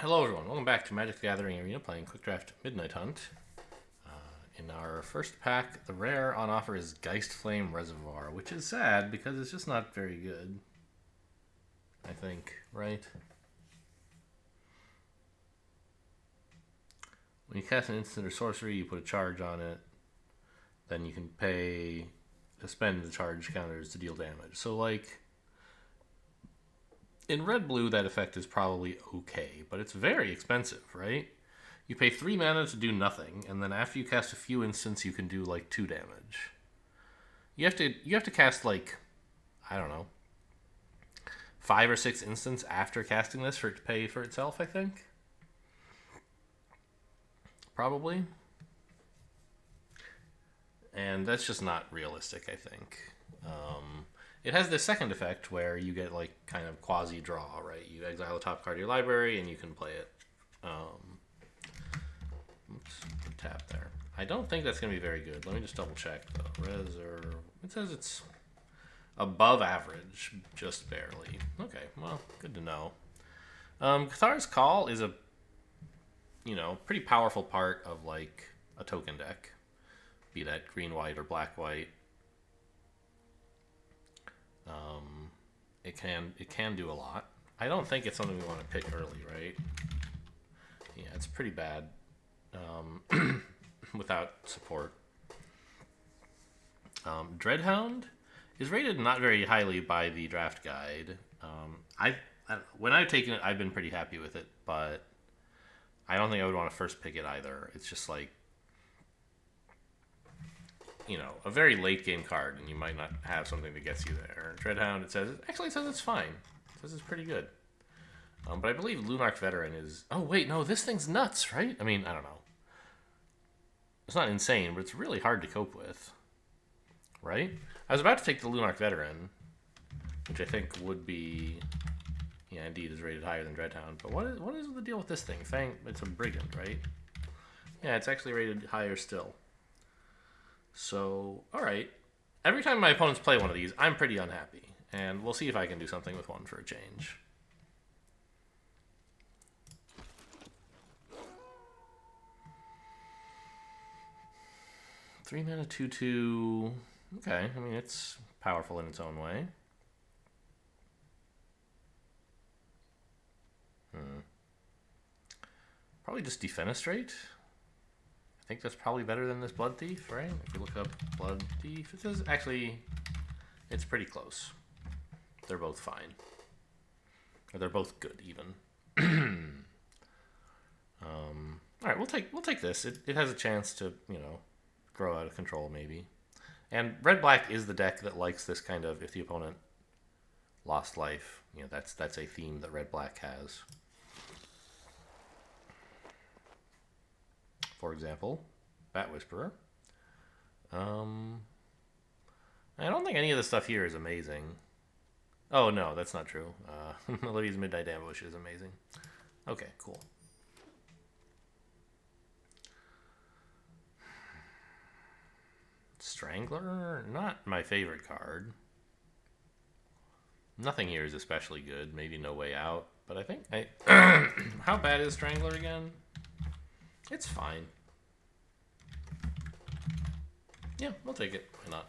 Hello, everyone. Welcome back to Magic the Gathering Arena, playing Quick Draft Midnight Hunt. In our first pack, the rare on offer is Geist Flame Reservoir, which is sad because it's just not very good. I think, right? When you cast an instant or sorcery, you put a charge on it. Then you can pay to spend the charge counters to deal damage. So, like, in red-blue, that effect is probably okay, but it's very expensive, right? You pay 3 mana to do nothing, and then after you cast a few instants, you can do like 2 damage. You have to cast like, I don't know, 5 or 6 instants after casting this for it to pay for itself, I think. Probably. And that's just not realistic, I think. It has the second effect where you get like kind of quasi draw, right? You exile the top card of your library and you can play it. Oops, tap there. I don't think that's going to be very good. Let me just double check though. Reserve. It says it's above average, just barely. Okay, well, good to know. Cathar's Call is a pretty powerful part of like a token deck, be that green white or black white. It can do a lot. I don't think it's something we want to pick early, right? Yeah, it's pretty bad without support. Dreadhound is rated not very highly by the draft guide. When I've taken it, I've been pretty happy with it, but I don't think I would want to first pick it either. It's just like, a very late game card, and you might not have something that gets you there. Dreadhound, it says it's fine. It says it's pretty good. But I believe Lunarch Veteran is. Oh wait, no, this thing's nuts, right? I mean, I don't know. It's not insane, but it's really hard to cope with, right? I was about to take the Lunarch Veteran, which I think would be, yeah, indeed is rated higher than Dreadhound. But what is the deal with this thing? It's a Brigand, right? Yeah, it's actually rated higher still. So, alright. Every time my opponents play one of these, I'm pretty unhappy. And we'll see if I can do something with one for a change. Three mana, 2/2. Okay, I mean, it's powerful in its own way. Probably just Defenestrate. I think that's probably better than this Blood Thief, right? If you look up Blood Thief, it says actually it's pretty close. They're both fine. Or they're both good, even. All right, we'll take this. It has a chance to grow out of control maybe. And red black is the deck that likes this kind of, if the opponent lost life, that's a theme that red black has. For example, Bat Whisperer. I don't think any of the stuff here is amazing. Oh, no, that's not true. Olivia's Midnight Ambush is amazing. Okay, cool. Strangler? Not my favorite card. Nothing here is especially good. Maybe No Way Out. But I think how bad is Strangler again? It's fine. Yeah, we'll take it. Why not?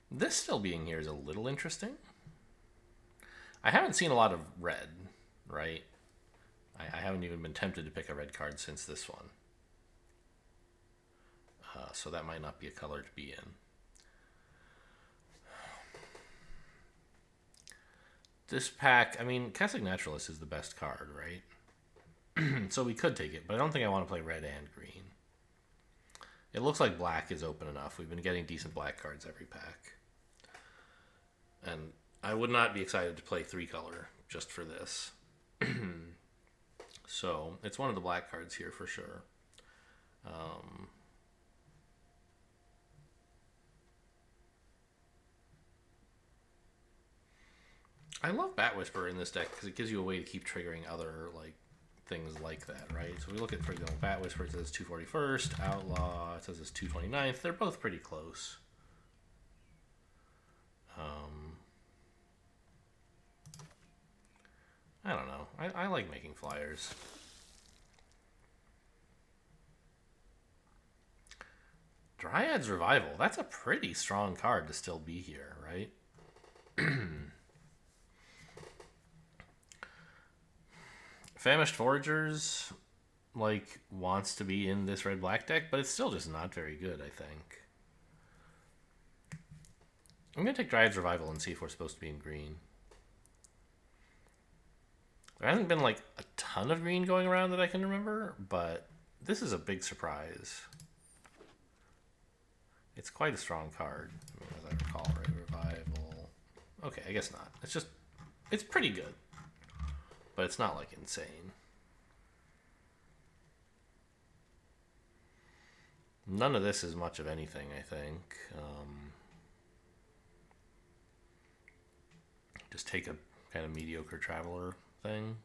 This still being here is a little interesting. I haven't seen a lot of red, right? I haven't even been tempted to pick a red card since this one. So that might not be a color to be in. This pack, I mean, Kessig Naturalist is the best card, right? So we could take it, but I don't think I want to play red and green. It looks like black is open enough. We've been getting decent black cards every pack. And I would not be excited to play 3-color just for this. So it's one of the black cards here for sure. I love Bat Whisperer in this deck because it gives you a way to keep triggering other like things like that, right? So we look at, for example, Bat Whisperer, it says 241st, Outlaw, it says it's 229th. They're both pretty close. I like making flyers. Dryad's Revival. That's a pretty strong card to still be here, right? Famished Foragers, like, wants to be in this red-black deck, but it's still just not very good, I think. I'm going to take Dryad's Revival and see if we're supposed to be in green. There hasn't been, like, a ton of green going around that I can remember, but this is a big surprise. It's quite a strong card, as I recall, right? Revival. Okay, I guess not. It's just, it's pretty good, but it's not, like, insane. None of this is much of anything, I think. Just take a kind of mediocre Traveler thing.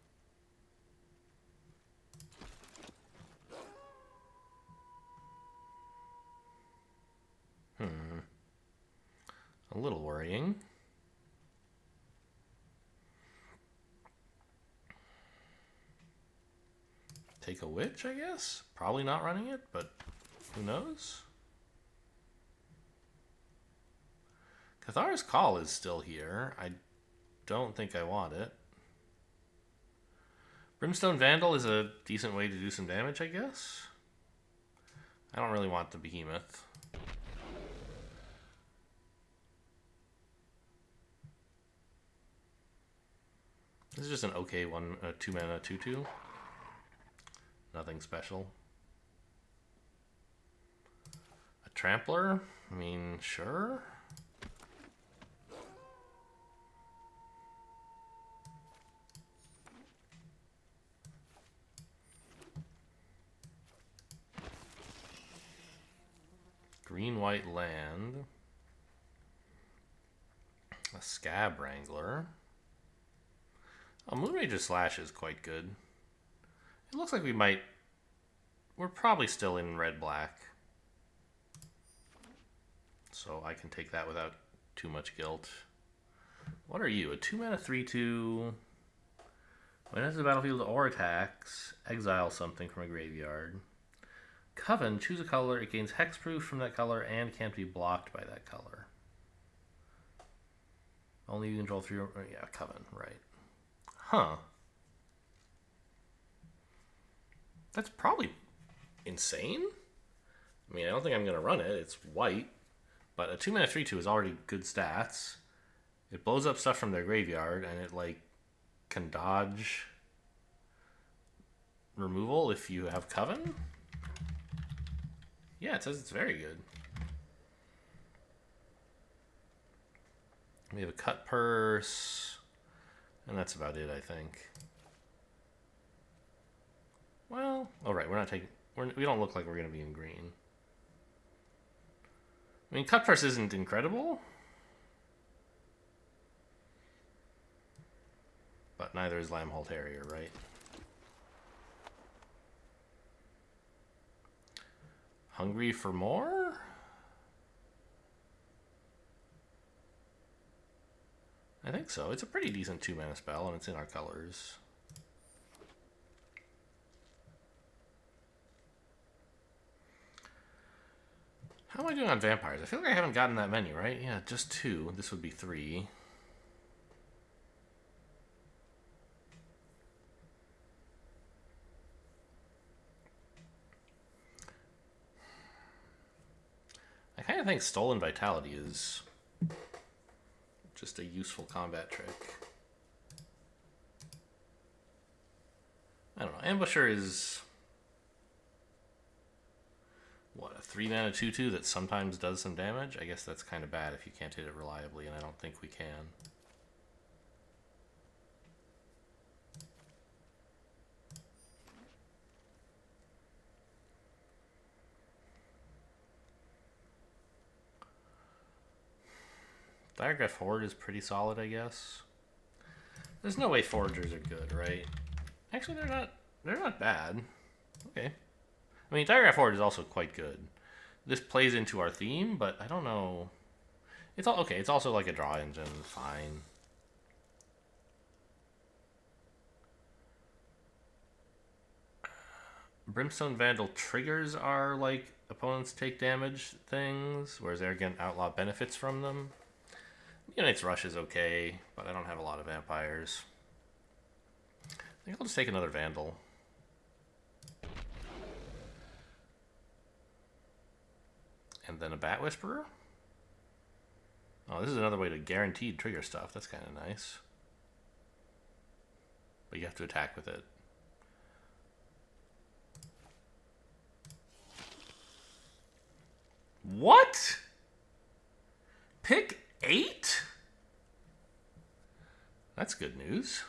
A little worrying. Take a Witch, I guess? Probably not running it, but who knows? Cathara's Call is still here. I don't think I want it. Brimstone Vandal is a decent way to do some damage, I guess. I don't really want the Behemoth. This is just an okay 2 mana 2/2. Nothing special. A Trampler? I mean, sure. Green-white land. A Scab Wrangler. Oh, Moonrager's Slash is quite good. It looks like we're probably still in red-black. So I can take that without too much guilt. What are you? A 2 mana 3/2. When it enters the battlefield or attacks, exile something from a graveyard. Coven, choose a color. It gains hexproof from that color and can't be blocked by that color. Only you control 3. Yeah, Coven, right. Huh. That's probably insane. I mean, I don't think I'm going to run it. It's white. But a 2 mana 3/2 is already good stats. It blows up stuff from their graveyard, and it, like, can dodge removal if you have Coven. Yeah, it says it's very good. We have a Cut Purse. And that's about it, I think. Well, all right, we're not taking. We don't look like we're going to be in green. I mean, Cut Purse isn't incredible, but neither is Lambhole Terrier, right? Hungry for more? I think so. It's a pretty decent 2 mana spell, and it's in our colors. How am I doing on vampires? I feel like I haven't gotten that many, right? Yeah, just 2. This would be 3. I kind of think Stolen Vitality is just a useful combat trick. I don't know. Ambusher is what, a 3 mana 2/2 that sometimes does some damage? I guess that's kind of bad if you can't hit it reliably, and I don't think we can. Diregraph Horde is pretty solid, I guess. There's no way Foragers are good, right? Actually, they're not bad. Okay. I mean, Diregraph Horde is also quite good. This plays into our theme, but I don't know. It's all okay. It's also like a draw engine. Fine. Brimstone Vandal triggers are like opponents take damage things, whereas Arrogant Outlaw benefits from them. Unite's Rush is okay, but I don't have a lot of vampires. I think I'll just take another Vandal. And then a Bat Whisperer. Oh, this is another way to guaranteed trigger stuff. That's kind of nice. But you have to attack with it. What? Pick 8? That's good news.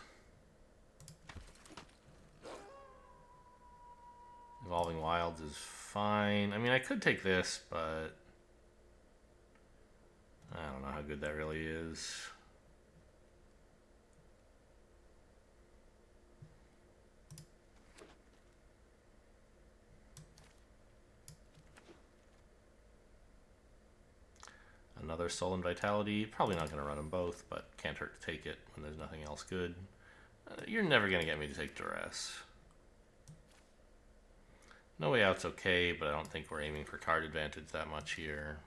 Evolving Wilds is fine. I mean, I could take this, but I don't know how good that really is. Another Sullen Vitality. Probably not going to run them both, but can't hurt to take it when there's nothing else good. You're never going to get me to take Duress. No Way Out's okay, but I don't think we're aiming for card advantage that much here.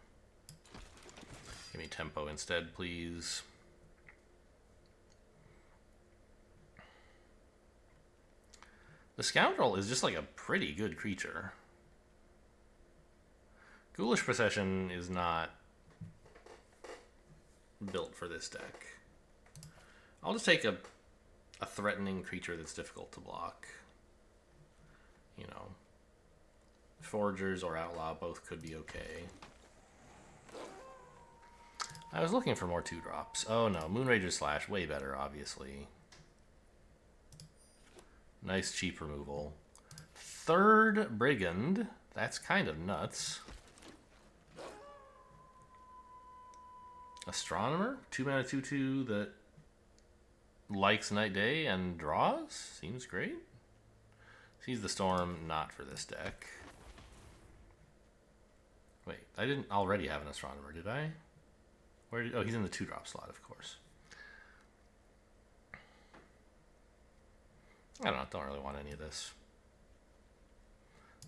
Give me Tempo instead, please. The Scoundrel is just like a pretty good creature. Ghoulish Procession is not built for this deck. I'll just take a threatening creature that's difficult to block. You know, Foragers or Outlaw both could be okay. I was looking for more 2-drops. Oh no, Moonrager Slash, way better, obviously. Nice cheap removal. Third Brigand, that's kind of nuts. Astronomer, 2-mana 2/2 that likes Night Day and draws. Seems great. Seize the Storm, not for this deck. Wait, I didn't already have an Astronomer, did I? Where did, oh, he's in the 2-drop slot, of course. I don't know, don't really want any of this.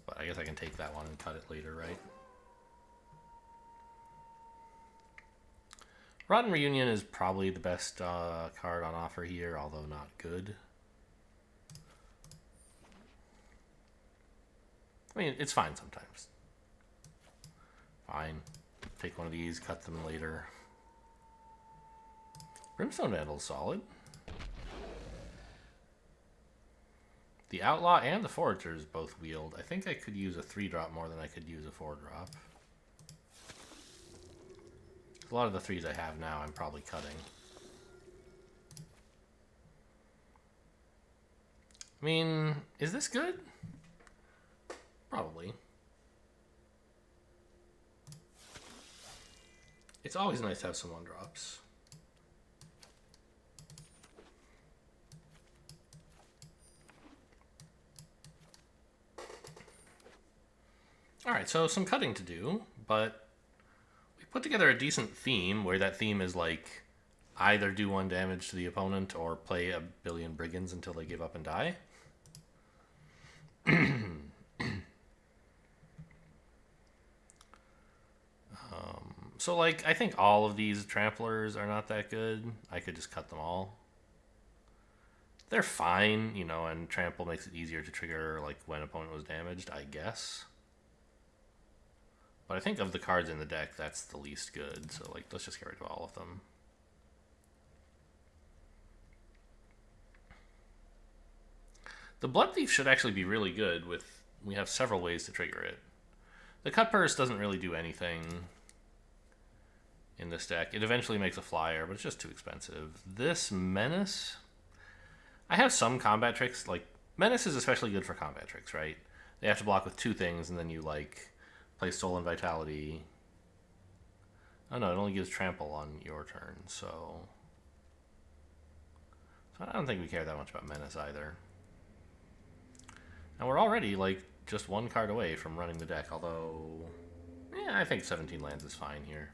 But I guess I can take that one and cut it later, right? Rotten Reunion is probably the best card on offer here, although not good. I mean, it's fine sometimes. Fine. Take one of these, cut them later. Brimstone Vandal's solid. The Outlaw and the Foragers both wield. I think I could use a 3-drop more than I could use a 4-drop. A lot of the 3s I have now I'm probably cutting. I mean, is this good? Probably. It's always nice to have some 1-drops. Alright, so some cutting to do, but we put together a decent theme where that theme is like either do 1 damage to the opponent or play a billion Brigands until they give up and die. So, like, I think all of these Tramplers are not that good. I could just cut them all. They're fine, you know, and Trample makes it easier to trigger, like, when opponent was damaged, I guess. But I think of the cards in the deck, that's the least good. So, like, let's just get rid of all of them. The Blood Thief should actually be really good with... We have several ways to trigger it. The Cut Purse doesn't really do anything in this deck. It eventually makes a flyer, but it's just too expensive. This Menace... I have some combat tricks. Like, Menace is especially good for combat tricks, right? They have to block with 2 things, and then you, like, play Stolen Vitality. Oh no, it only gives Trample on your turn, so I don't think we care that much about Menace either. And we're already, like, just 1 card away from running the deck, although... yeah, I think 17 lands is fine here.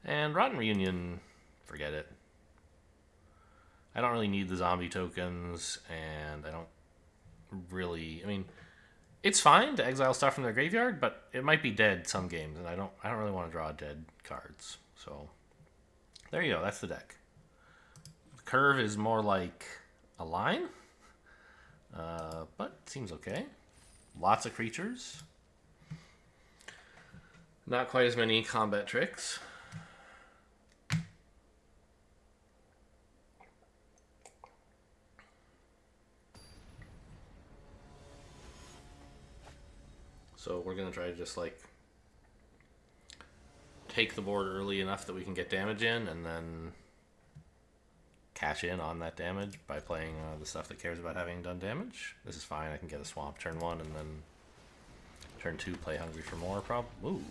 And Rotten Reunion, forget it. I don't really need the zombie tokens, and I don't really. I mean, it's fine to exile stuff from their graveyard, but it might be dead some games, and I don't really want to draw dead cards. So there you go. That's the deck. The curve is more like a line, but it seems okay. Lots of creatures. Not quite as many combat tricks. So we're going to try to just like take the board early enough that we can get damage in, and then cash in on that damage by playing the stuff that cares about having done damage. This is fine. I can get a swamp turn 1, and then turn 2 play Hungry for More. Ooh.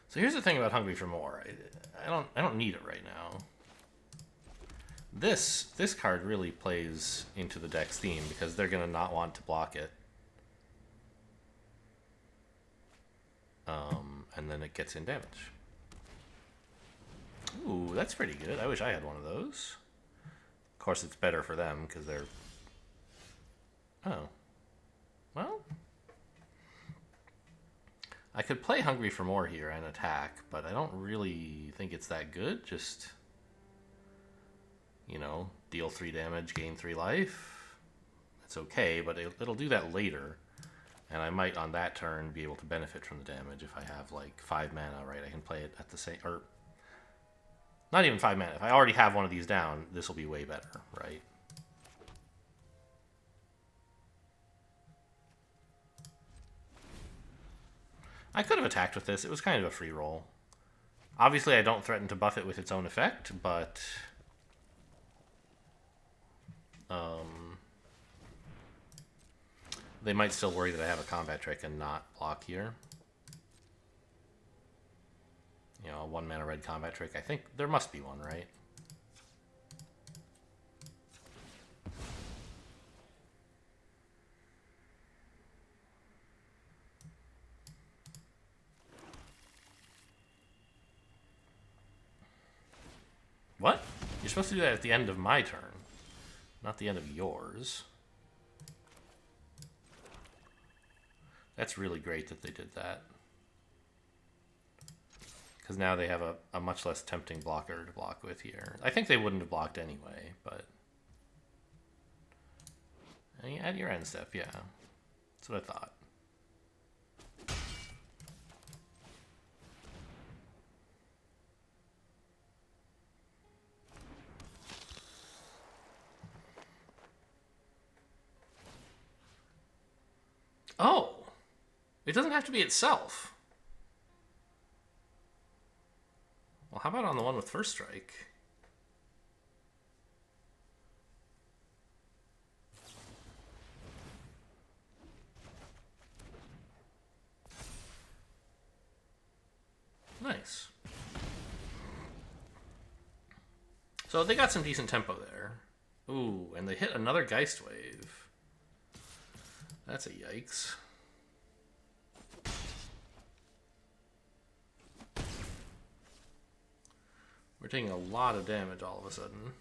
So here's the thing about Hungry for More. I don't need it right now. This card really plays into the deck's theme because they're gonna not want to block it. And then it gets in damage. Ooh, that's pretty good. I wish I had one of those. Of course, it's better for them because they're... Oh. Well... I could play Hungry for More here and attack, but I don't really think it's that good. Just, you know, deal 3 damage, gain 3 life. It's okay, but it'll do that later. And I might, on that turn, be able to benefit from the damage if I have, like, 5 mana, right? I can play it at the same... Or, not even 5 mana. If I already have one of these down, this will be way better, right? I could have attacked with this. It was kind of a free roll. Obviously, I don't threaten to buff it with its own effect, but... they might still worry that I have a combat trick and not block here. You know, a 1 mana red combat trick. I think there must be one, right? What? You're supposed to do that at the end of my turn, not the end of yours. That's really great that they did that. Because now they have a much less tempting blocker to block with here. I think they wouldn't have blocked anyway, but... At your end step, yeah. That's what I thought. Oh! It doesn't have to be itself. Well, how about on the one with first strike? Nice. So they got some decent tempo there. Ooh, and they hit another Geist Wave. That's a yikes. We're taking a lot of damage all of a sudden.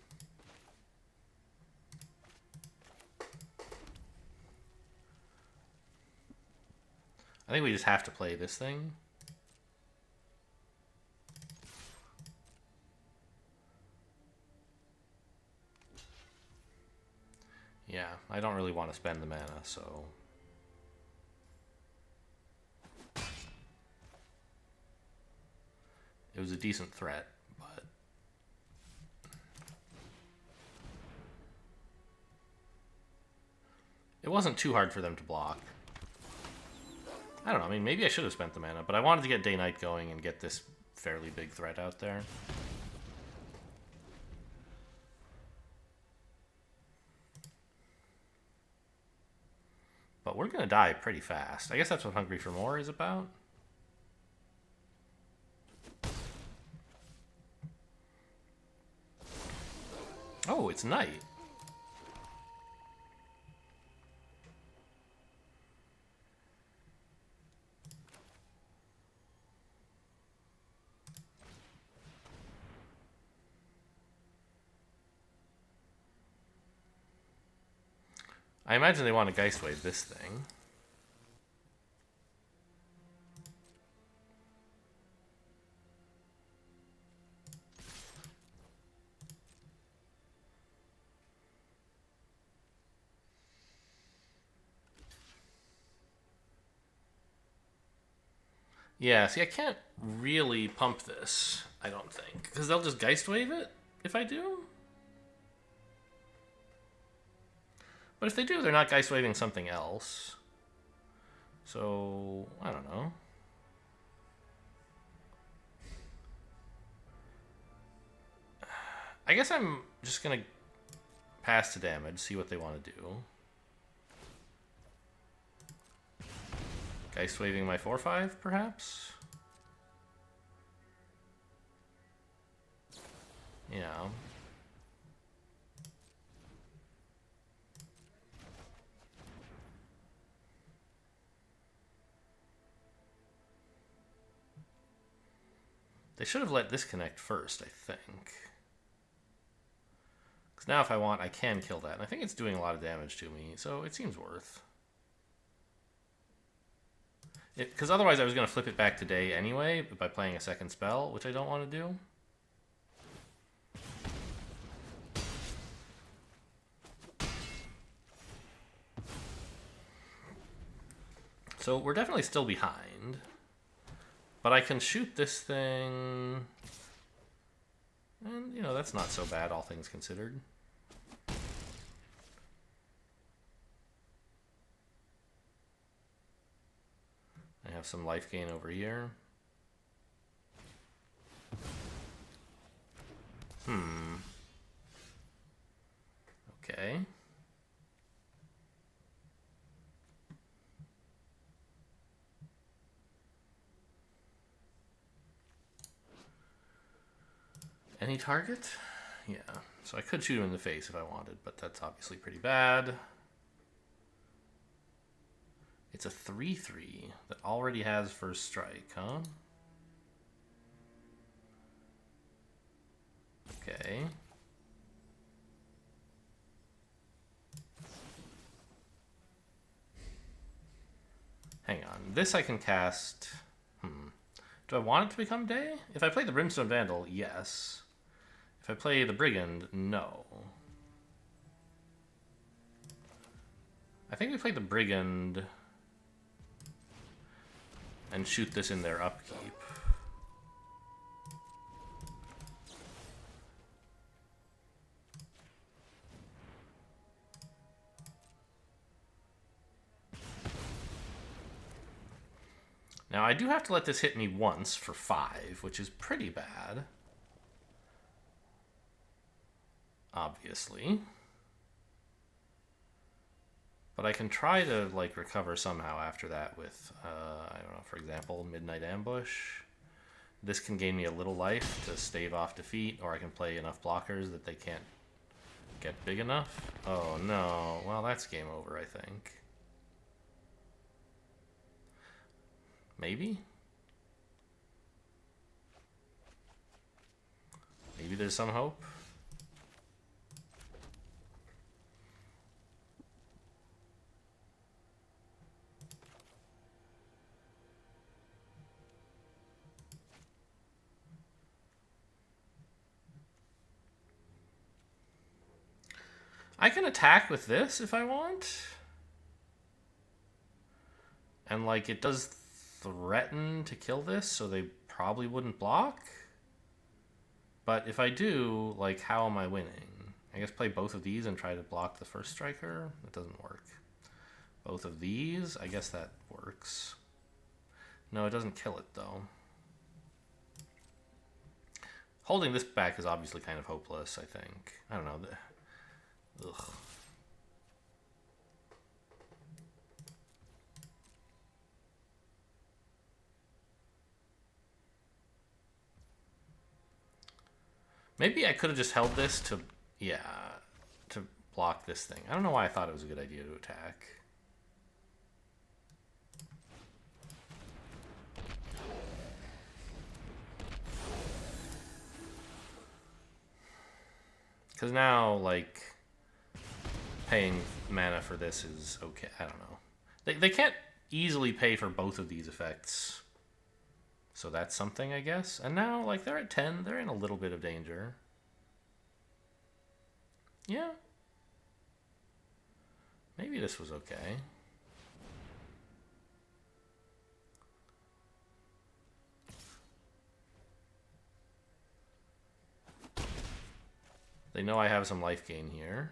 I think we just have to play this thing. Yeah, I don't really want to spend the mana, so... It was a decent threat, but... It wasn't too hard for them to block. I don't know, I mean, maybe I should have spent the mana, but I wanted to get Day-Night going and get this fairly big threat out there. But we're going to die pretty fast. I guess that's what Hungry for More is about. Oh, it's night. I imagine they want to Geist Wave this thing. Yeah, see, I can't really pump this, I don't think. Because they'll just Geist Wave it if I do. But if they do, they're not Geist Waving something else. So, I don't know. I guess I'm just going to pass to damage, see what they want to do. Geist Waving my 4/5, perhaps? Yeah. They should have let this connect first, I think. Because now if I want, I can kill that. And I think it's doing a lot of damage to me, so it seems worth. Because otherwise I was going to flip it back to day anyway by playing a second spell, which I don't want to do. So we're definitely still behind. But I can shoot this thing. And, you know, that's not so bad, all things considered. I have some life gain over here. Okay. Any target? Yeah. So I could shoot him in the face if I wanted, but that's obviously pretty bad. It's a 3/3 that already has first strike, huh? Okay. Hang on. This I can cast. Do I want it to become day? If I play the Brimstone Vandal, yes. If I play the Brigand, no. I think we play the Brigand and shoot this in their upkeep. Now, I do have to let this hit me once for 5, which is pretty bad. Obviously. But I can try to, like, recover somehow after that with, I don't know, for example, Midnight Ambush. This can gain me a little life to stave off defeat, or I can play enough blockers that they can't get big enough. Oh, no. Well, that's game over, I think. Maybe? Maybe there's some hope? I can attack with this if I want. And, like, it does threaten to kill this, so they probably wouldn't block. But if I do, like, how am I winning? I guess play both of these and try to block the first striker. That doesn't work. Both of these, I guess that works. No, it doesn't kill it, though. Holding this back is obviously kind of hopeless, I think. I don't know. Ugh. Maybe I could have just held this to, yeah, to block this thing. I don't know why I thought it was a good idea to attack. Because now, like, paying mana for this is okay. I don't know. They can't easily pay for both of these effects. So that's something, I guess. And now, like, they're at 10. They're in a little bit of danger. Yeah. Maybe this was okay. They know I have some life gain here.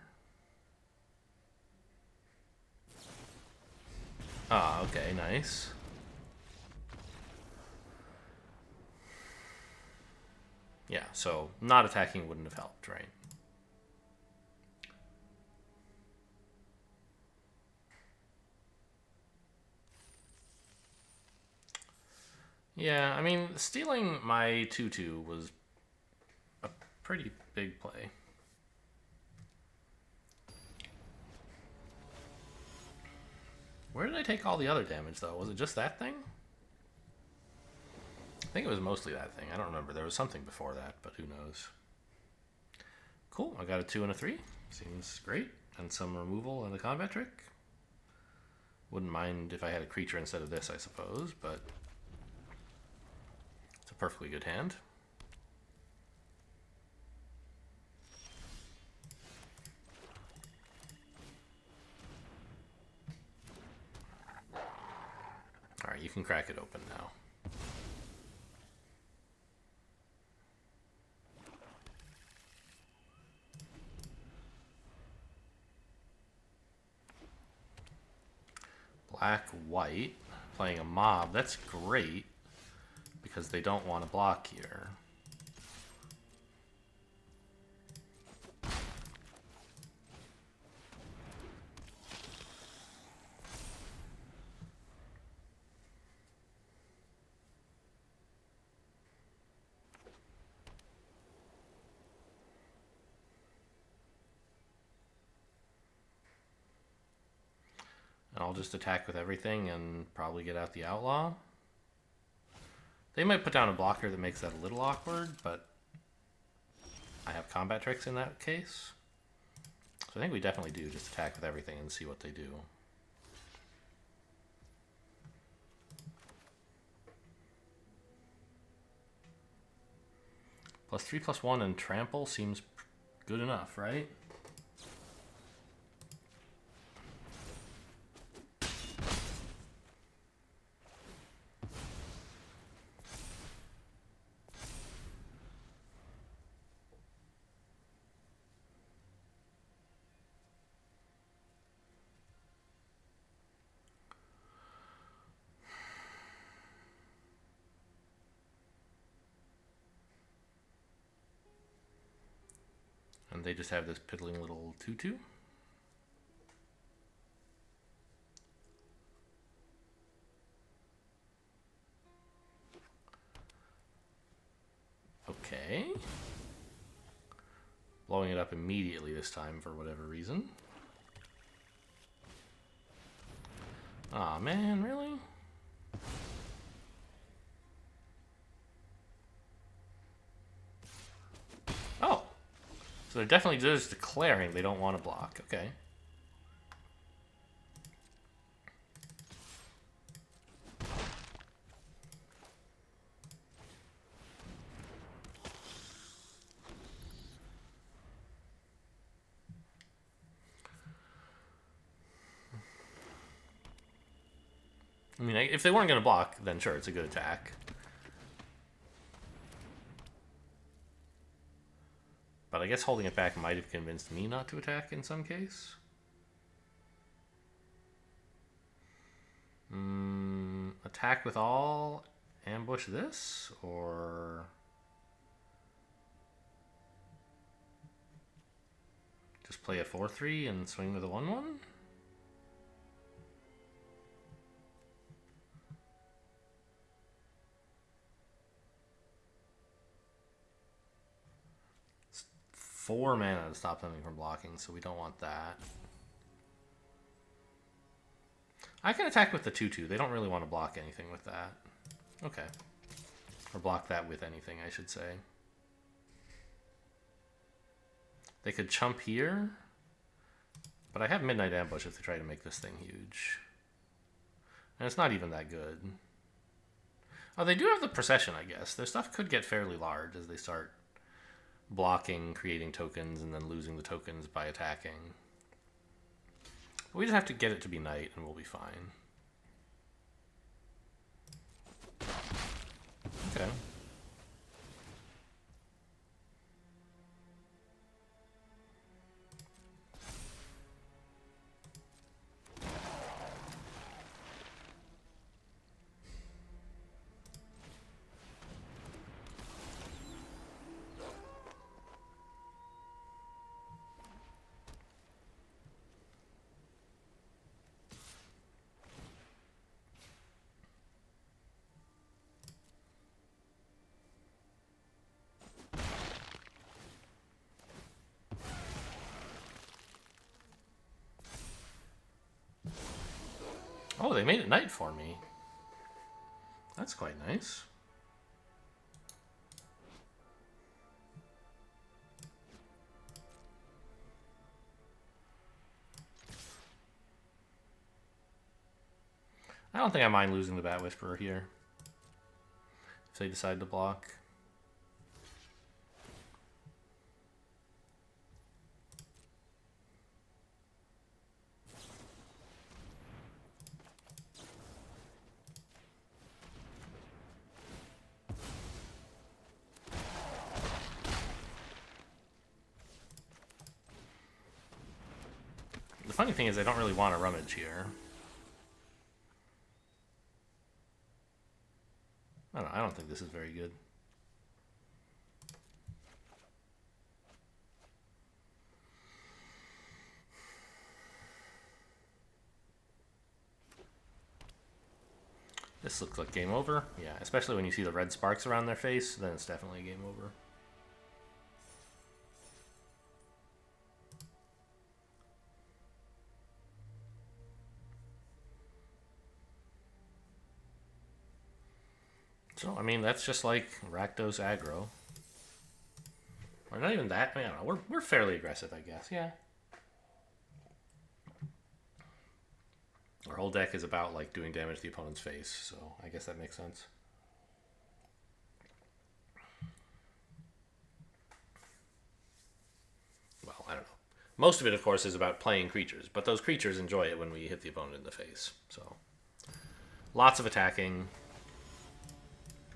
Ah, okay, nice. Yeah, so not attacking wouldn't have helped, right? Yeah, I mean, stealing my 2/2 was a pretty big play. Where did I take all the other damage, though? Was it just that thing? I think it was mostly that thing. I don't remember. There was something before that, but who knows. Cool. I got a 2 and a 3. Seems great. And some removal and a combat trick. Wouldn't mind if I had a creature instead of this, I suppose, but it's a perfectly good hand. Alright, you can crack it open now. Black, white, playing a mob. That's great, because they don't want to block here. And I'll just attack with everything and probably get out the outlaw. They might put down a blocker that makes that a little awkward, but I have combat tricks in that case. So I think we definitely do just attack with everything and see what they do. +3/+1 and trample seems good enough, right? And they just have this piddling little 2/2. Okay. Blowing it up immediately this time for whatever reason. Aw, man, really? Oh! So they're definitely just declaring they don't want to block. Okay. I mean, if they weren't going to block, then sure, it's a good attack. But I guess holding it back might have convinced me not to attack in some case. Attack with all, ambush this, or just play a 4/3 and swing with a 1/1? It's 4 mana to stop something from blocking, so we don't want that. I can attack with the 2/2. They don't really want to block anything with that. Okay. Or block that with anything, I should say. They could chump here, But I have Midnight Ambush if they try to make this thing huge. And it's not even that good. Oh, they do have the Procession, I guess. Their stuff could get fairly large as they start blocking, creating tokens, and then losing the tokens by attacking. We just have to get it to be night, and we'll be fine. Okay. Oh, they made it night for me. That's quite nice. I don't think I mind losing the Bat Whisperer here. If they decide to block. The funny thing is I don't really want to rummage here. I don't think this is very good. This looks like game over. Yeah, especially when you see the red sparks around their face, then it's definitely game over. So, I mean, that's just like Rakdos aggro. Or not even that. I mean, I don't know. We're fairly aggressive, I guess. Yeah. Our whole deck is about, like, doing damage to the opponent's face. So, I guess that makes sense. Well, I don't know. Most of it, of course, is about playing creatures. But those creatures enjoy it when we hit the opponent in the face. So, lots of attacking.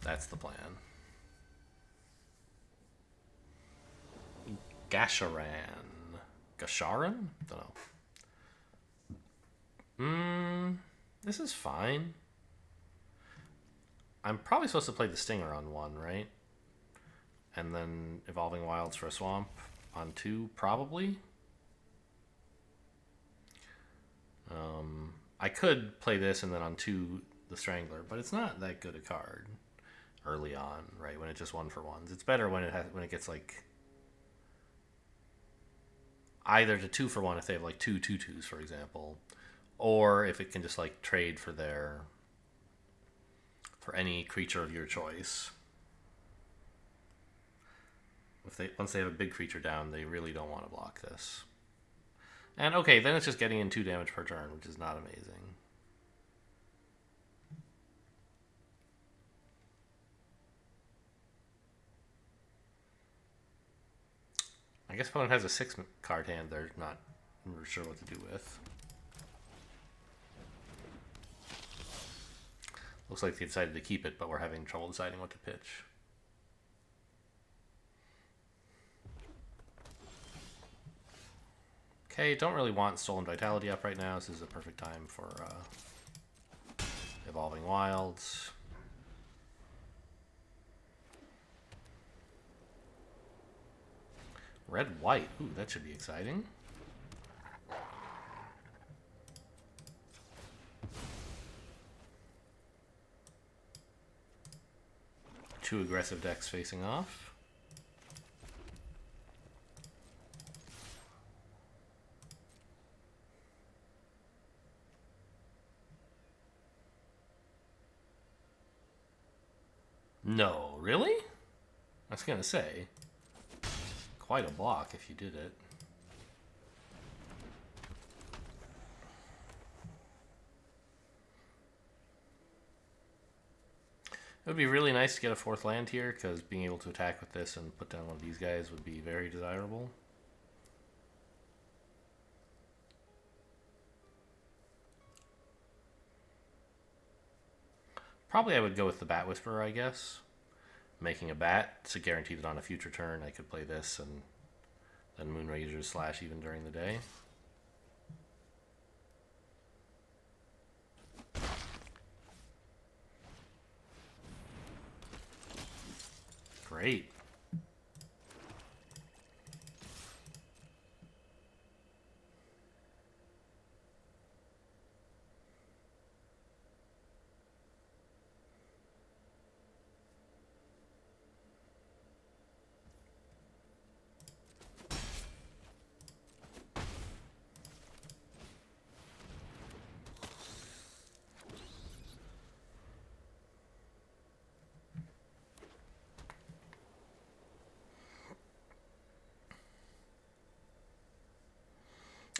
That's the plan. Gasharan. Gasharan? Don't know. This is fine. I'm probably supposed to play the Stinger on 1, right? And then Evolving Wilds for a Swamp on 2, probably. I could play this and then on 2 the Strangler, but it's not that good a card early on, right? When it's just 1-for-1s. It's better when it gets like either to 2-for-1 if they have like 2 2/2s, for example, or if it can just like trade for any creature of your choice. Once they have a big creature down, they really don't want to block this. And okay, then it's just getting in 2 damage per turn, which is not amazing. I guess opponent has a 6-card hand they're not sure what to do with. Looks like they decided to keep it, but we're having trouble deciding what to pitch. Okay, don't really want Stolen Vitality up right now. This is a perfect time for Evolving Wilds. Red-white. Ooh, that should be exciting. Two aggressive decks facing off. No, really? I was gonna say. Quite a block if you did it. It would be really nice to get a 4th land here, because being able to attack with this and put down one of these guys would be very desirable. Probably I would go with the Bat Whisperer, I guess. Making a bat to guarantee that on a future turn I could play this and then Moonrager's Slash even during the day. Great.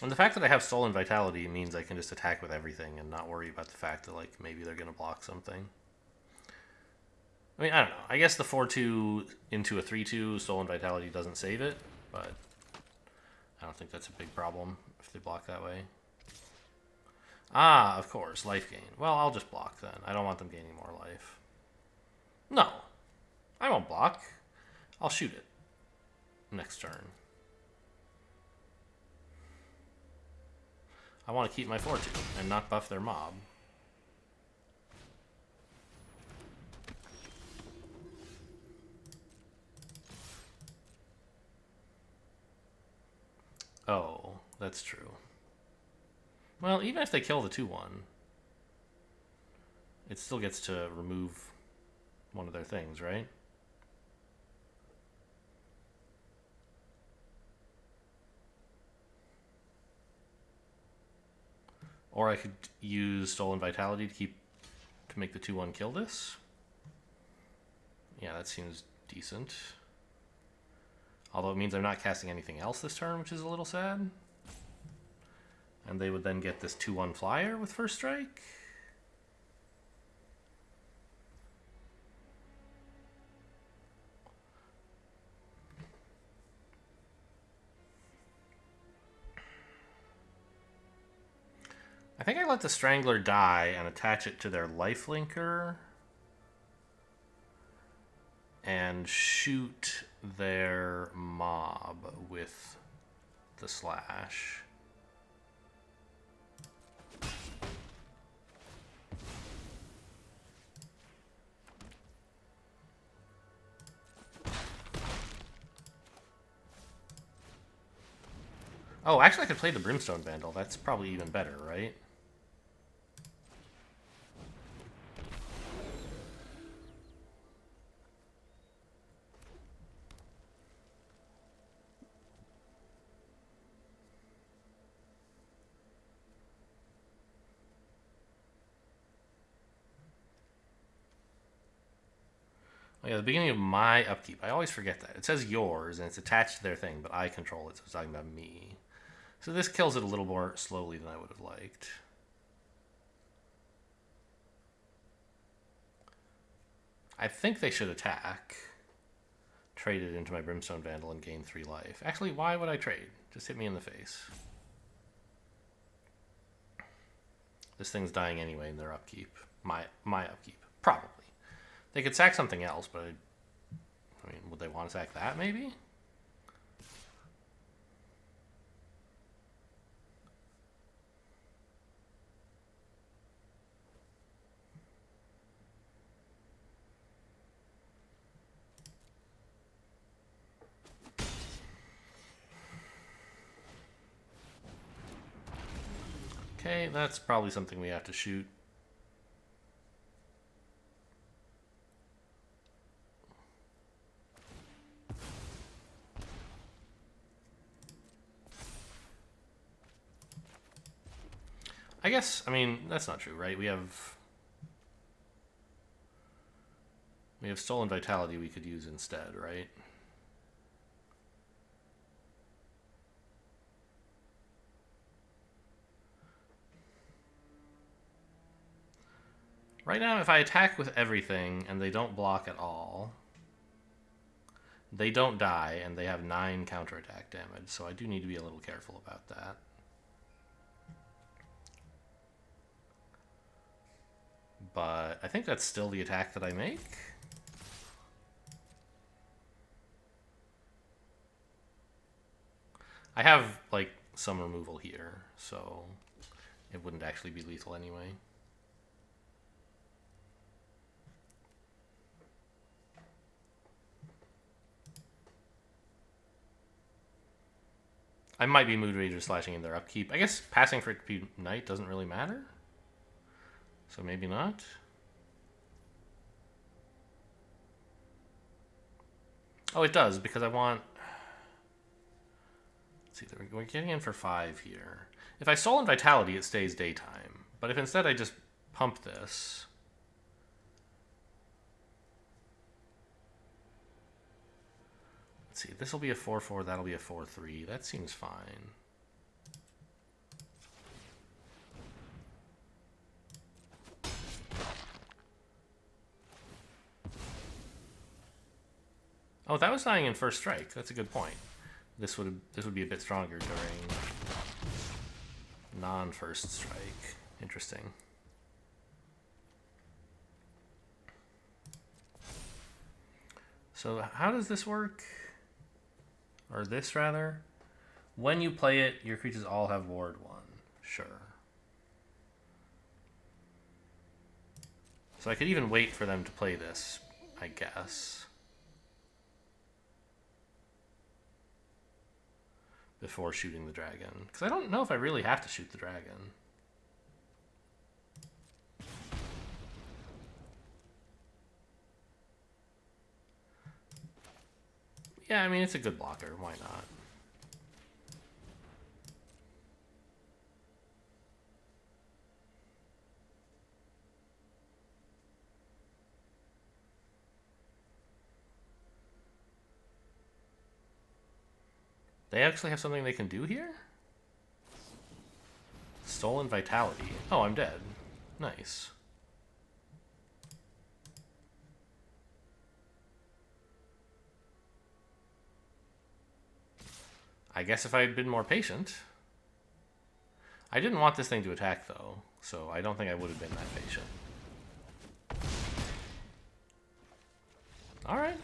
And the fact that I have Stolen Vitality means I can just attack with everything and not worry about the fact that, like, maybe they're going to block something. I mean, I don't know. I guess the 4-2 into a 3-2 Stolen Vitality doesn't save it, but I don't think that's a big problem if they block that way. Ah, of course, life gain. Well, I'll just block then. I don't want them gaining more life. No, I won't block. I'll shoot it next turn. I want to keep my 4-2 and not buff their mob. Oh, that's true. Well, even if they kill the 2-1, it still gets to remove one of their things, right? Or I could use Stolen Vitality to make the 2-1 kill this. Yeah, that seems decent. Although it means I'm not casting anything else this turn, which is a little sad. And they would then get this 2-1 flyer with first strike. I think I let the Strangler die and attach it to their lifelinker and shoot their mob with the slash. Oh, actually I could play the Brimstone Vandal. That's probably even better, right? Oh yeah, the beginning of my upkeep. I always forget that. It says yours, and it's attached to their thing, but I control it, so it's talking about me. So this kills it a little more slowly than I would have liked. I think they should attack. Trade it into my Brimstone Vandal and gain 3 life. Actually, why would I trade? Just hit me in the face. This thing's dying anyway in their upkeep. My upkeep. Probably. They could sack something else, but I mean, would they want to sack that maybe? Okay, that's probably something we have to shoot. I guess, I mean, that's not true, right? We have Stolen Vitality we could use instead, right? Right now, if I attack with everything and they don't block at all, they don't die and they have 9 counterattack damage, so I do need to be a little careful about that. But I think that's still the attack that I make. I have, like, some removal here, so it wouldn't actually be lethal anyway. I might be Mood Rager slashing in their upkeep. I guess passing for it to be Knight doesn't really matter. So maybe not. Oh, it does, because I want... Let's see, we're getting in for 5 here. If I Stolen Vitality, it stays daytime. But if instead I just pump this... Let's see, this will be a 4/4, that'll be a 4/3. That seems fine. Oh, that was dying in first strike. That's a good point. This would be a bit stronger during non-first strike. Interesting. So how does this work? Or this, rather? When you play it, your creatures all have Ward 1. Sure. So I could even wait for them to play this, I guess. Before shooting the dragon. Because I don't know if I really have to shoot the dragon. Yeah, I mean, it's a good blocker. Why not? They actually have something they can do here? Stolen Vitality. Oh, I'm dead. Nice. I guess if I had been more patient. I didn't want this thing to attack, though, so I don't think I would have been that patient. Alright.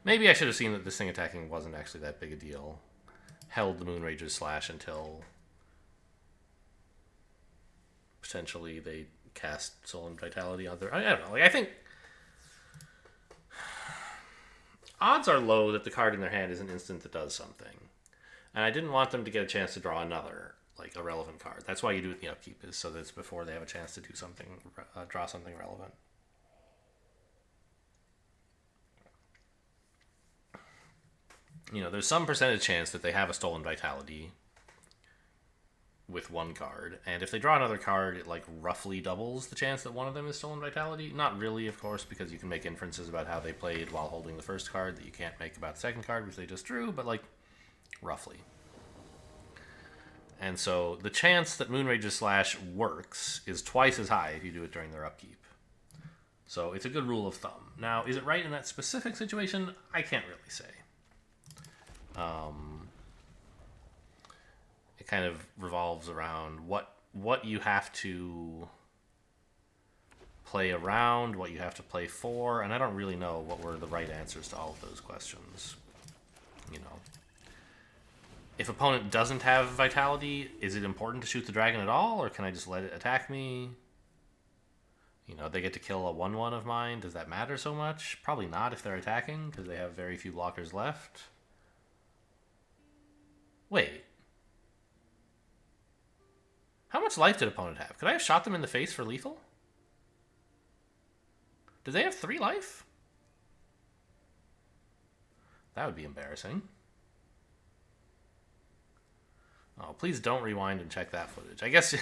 Maybe I should have seen that this thing attacking wasn't actually that big a deal. Held the Moonrager's Slash until potentially they cast Soul and Vitality on their... I don't know. Like, I think odds are low that the card in their hand is an instant that does something. And I didn't want them to get a chance to draw another, like, a relevant card. That's why you do it in the upkeep, is so that it's before they have a chance to do something, draw something relevant. You know, there's some percentage chance that they have a Stolen Vitality with one card, and if they draw another card, it, like, roughly doubles the chance that one of them is Stolen Vitality. Not really, of course, because you can make inferences about how they played while holding the first card that you can't make about the second card, which they just drew, but, like, roughly. And so the chance that Moonrager's Slash works is twice as high if you do it during their upkeep. So it's a good rule of thumb. Now, is it right in that specific situation? I can't really say. It kind of revolves around what you have to play around, what you have to play for, and I don't really know what were the right answers to all of those questions. You know, if opponent doesn't have Vitality, is it important to shoot the dragon at all, or can I just let it attack me? You know, they get to kill a 1/1 of mine. Does that matter so much? Probably not if they're attacking, because they have very few blockers left. Wait. How much life did opponent have? Could I have shot them in the face for lethal? Did they have 3 life? That would be embarrassing. Oh, please don't rewind and check that footage. I guess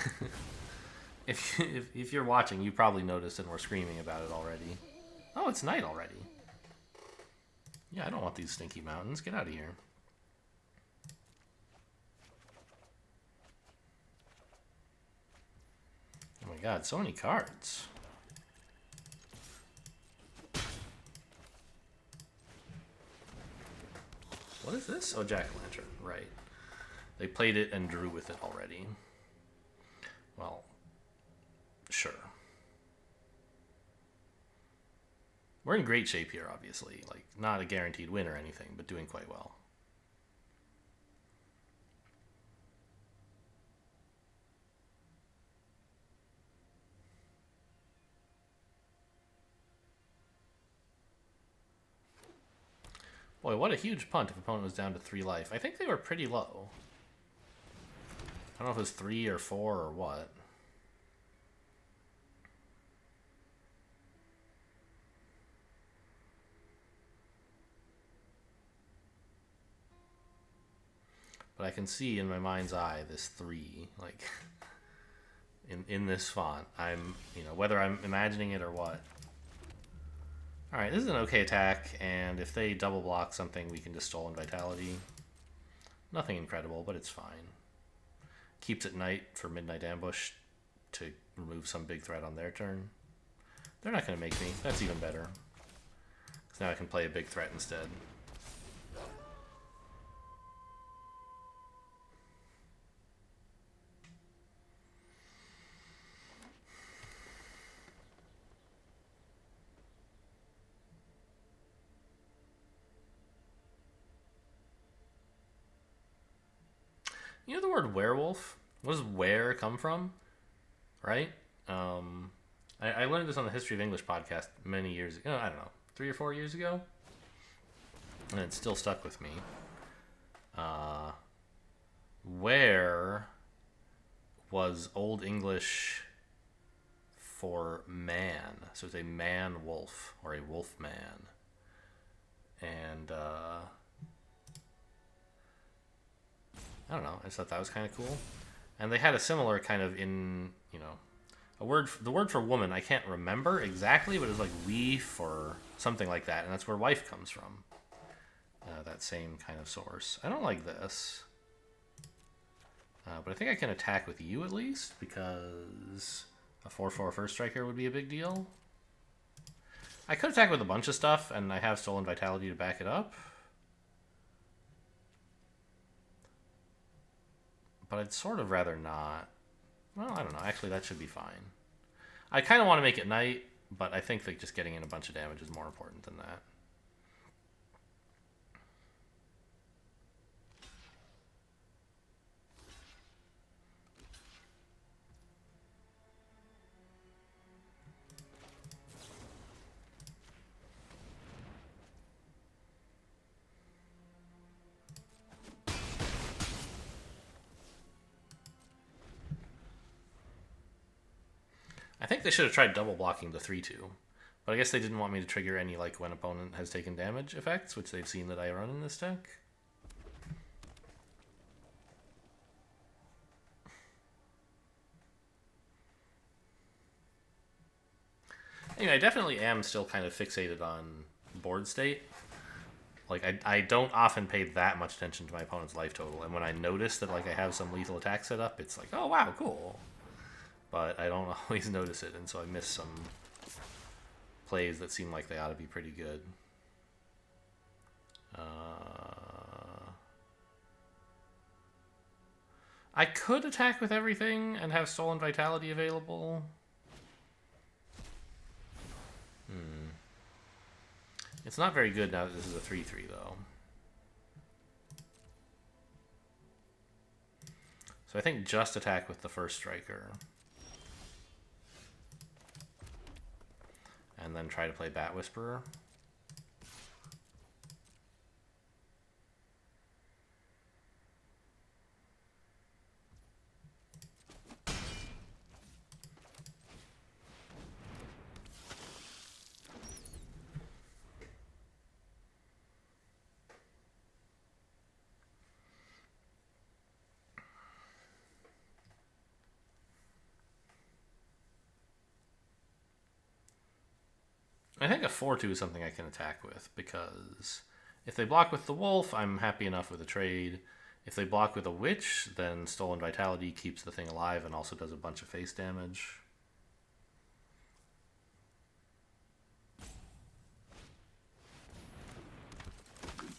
if you're watching, you probably noticed and were screaming about it already. Oh, it's night already. Yeah, I don't want these stinky mountains. Get out of here. god, so many cards. What is this? Oh, Jack-o'-lantern. Right. They played it and drew with it already. Well, sure. We're in great shape here, obviously. Like, not a guaranteed win or anything, but doing quite well. Boy, what a huge punt if opponent was down to 3 life. I think they were pretty low. I don't know if it was 3 or 4 or what. But I can see in my mind's eye this 3, like, in this font. I'm, whether I'm imagining it or what. Alright, this is an okay attack, and if they double block something, we can just Stolen Vitality. Nothing incredible, but it's fine. Keeps it Night for Midnight Ambush to remove some big threat on their turn. They're not going to make me. That's even better. Because now I can play a big threat instead. You know the word werewolf? What does were come from? Right? I learned this on the History of English podcast many years ago. I don't know, 3 or 4 years ago? And it still stuck with me. Were was Old English for man. So it's a man-wolf, or a wolf-man. And, I don't know. I just thought that was kind of cool. And they had a similar kind of the word for woman, I can't remember exactly, but it was like weef or something like that. And that's where wife comes from. That same kind of source. I don't like this. But I think I can attack with you at least, because a 4/4 first striker would be a big deal. I could attack with a bunch of stuff, and I have Stolen Vitality to back it up. But I'd sort of rather not. Well, I don't know. Actually, that should be fine. I kind of want to make it night, but I think that just getting in a bunch of damage is more important than that. I think they should have tried double blocking the 3/2. But I guess they didn't want me to trigger any, like, when opponent has taken damage effects, which they've seen that I run in this deck. Anyway, I definitely am still kind of fixated on board state. Like, I don't often pay that much attention to my opponent's life total, and when I notice that, like, I have some lethal attack set up, it's like, oh, wow, cool. But I don't always notice it, and so I miss some plays that seem like they ought to be pretty good. I could attack with everything and have Stolen Vitality available. It's not very good now that this is a 3/3, though. So I think just attack with the first striker. And then try to play Bat Whisperer. I think a 4/2 is something I can attack with, because if they block with the wolf, I'm happy enough with a trade. If they block with a witch, then Stolen Vitality keeps the thing alive and also does a bunch of face damage.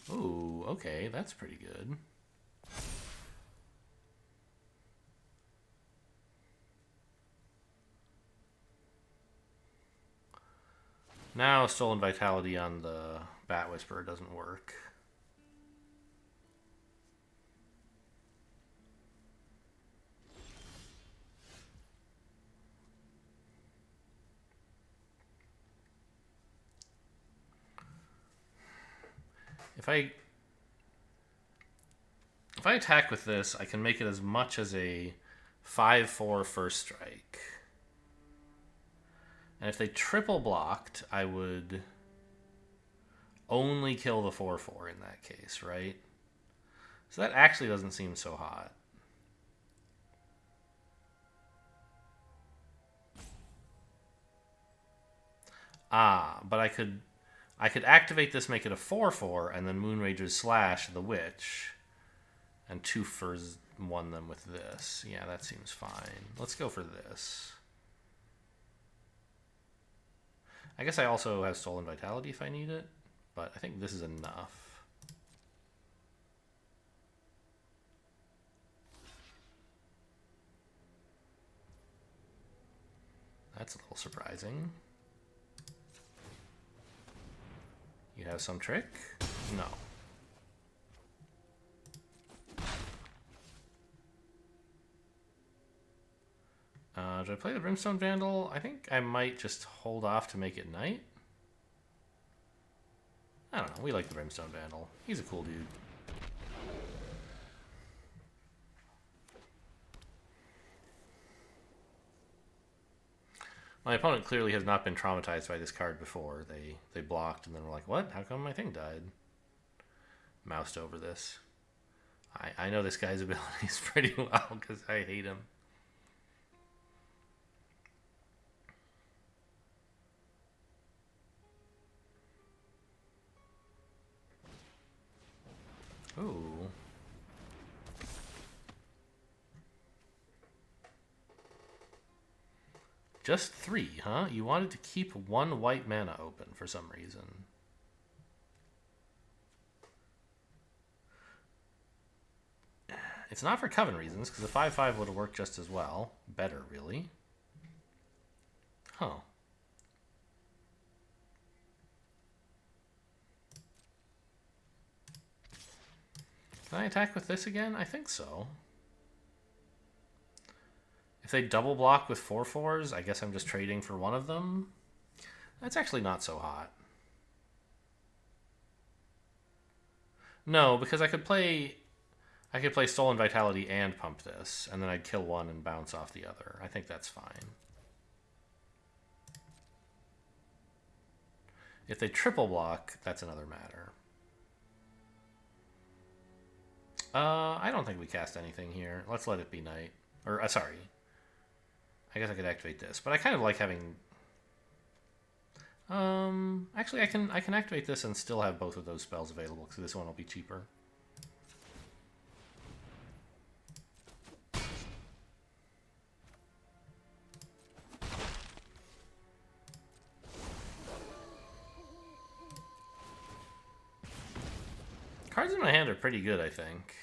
Ooh, okay, that's pretty good. Now Stolen Vitality on the Bat Whisperer doesn't work. If I attack with this, I can make it as much as a 5/4 first strike. And if they triple blocked, I would only kill the 4/4 in that case, right? So that actually doesn't seem so hot. But I could activate this, make it a 4/4, and then Moonrager's Slash the Witch, and 2 for 1 them with this. Yeah, that seems fine. Let's go for this. I guess I also have Stolen Vitality if I need it, but I think this is enough. That's a little surprising. You have some trick? No. Do I play the Brimstone Vandal? I think I might just hold off to make it night. I don't know. We like the Brimstone Vandal. He's a cool dude. My opponent clearly has not been traumatized by this card before. They blocked and then were like, what? How come my thing died? Moused over this. I know this guy's abilities pretty well because I hate him. Ooh. Just 3, huh? You wanted to keep 1 white mana open for some reason. It's not for Coven reasons, because the 5/5 would have worked just as well. Better, really. Huh. Can I attack with this again? I think so. If they double block with 4/4s, I guess I'm just trading for one of them. That's actually not so hot. No, because I could play Stolen Vitality and pump this, and then I'd kill one and bounce off the other. I think that's fine. If they triple block, that's another matter. I don't think we cast anything here. Let's let it be night. Or, sorry. I guess I could activate this, but I kind of like having... actually, I can activate this and still have both of those spells available, because this one will be cheaper. Cards in my hand are pretty good, I think.